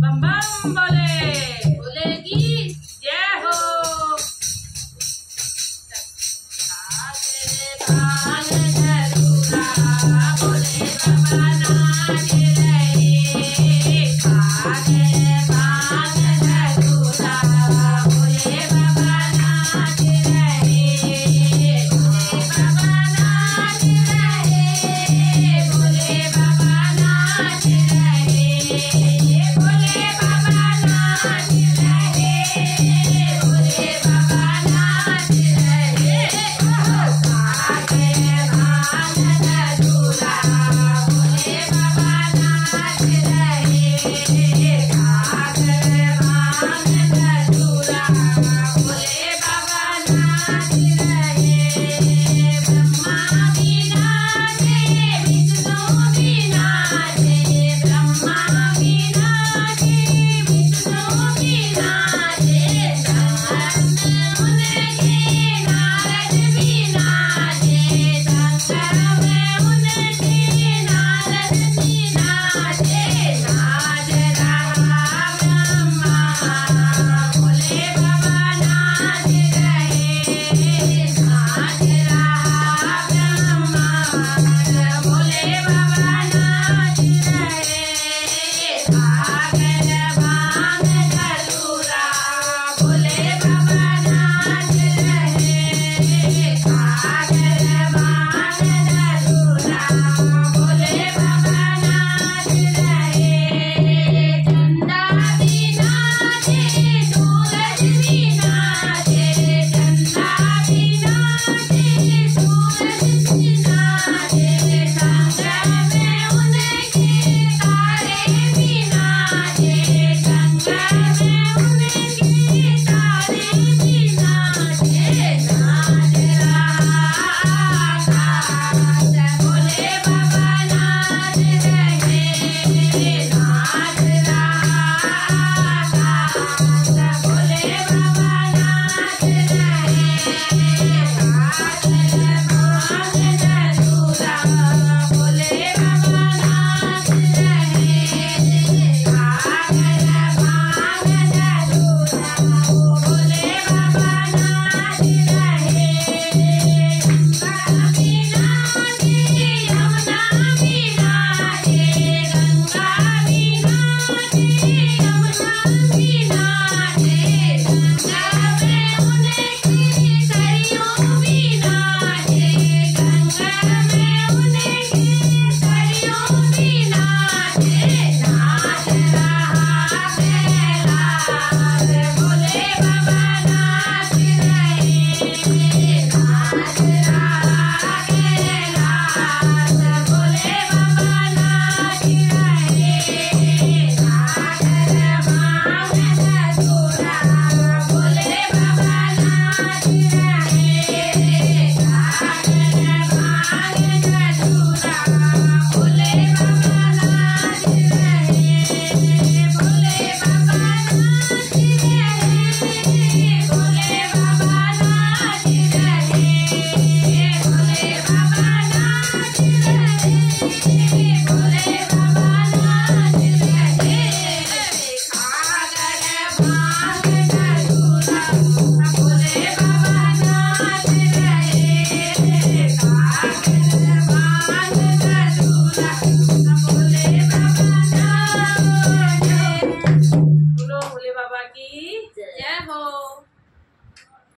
बम बम बोले, भोले की जय हो। भाग धरूरा भोले बाबा नाच रहे, भाग धरूरा भोले बाबा नाच रहे, भोले बाबा नाच रहे, भोले बाबा नाच रहे, भोले बाबा नाच रहे, भोले बाबा नाच रहे। भाग धरूरा भोले बाबा नाच रहे, भाग धरूरा भोले बाबा नाच रहे। ब्रह्मा भी नाचे, विष्णु भी नाचे, ब्रह्मा भी नाचे, विष्णु भी नाचे, संगम में उनके नारद भी नाचे, संगम में उनके नारद भी नाचे। नाच रहा ब्रह्मा भोले बाबा नाच रहे, नाच रहा ब्रह्मा भोले बाबा नाच रहे। भाग धरूरा भोले बाबा नाच रहे, भाग धरूरा भोले बाबा नाच रहे। चंदा भी नाचे, सूरज भी नाचे, चंदा भी नाचे, सूरज भी नाचे, संगम में उनके तारे भी नाचे, संगम में उनके तारे भी नाचे। नाच रहा आकाश भोले बाबा नाच रहे, नाच रहा आकाश भोले बाबा नाच रहे। भाग धरूरा भोले बाबा नाच रहे, भाग धरूरा भोले बाबा नाच रहे। गंगा भी नाचे, यमुना भी नाचे, गंगा भी नाचे, यमुना भी नाचे, संगम में उनके सरयू भी नाचे, संगम में उनके सरयू भी नाचे। नाच रहा कैलाश भोले बाबा नाच रहे, नाच रहा कैलाश भोले बाबा नाच रहे। भाग धरूरा भोले बाबा नाच रहे, भाग धरूरा भोले बाबा नाच रहे, भोले बाबा नाच रहे, भोले बाबा नाच रहे, भोले बाबा नाच रहे, भोले बाबा नाच रहे। भाग धरूरा भोले बाबा नाच रहे, भाग धरूरा भोले बाबा नाच रहे। बोलो भोले बाबा की जय हो।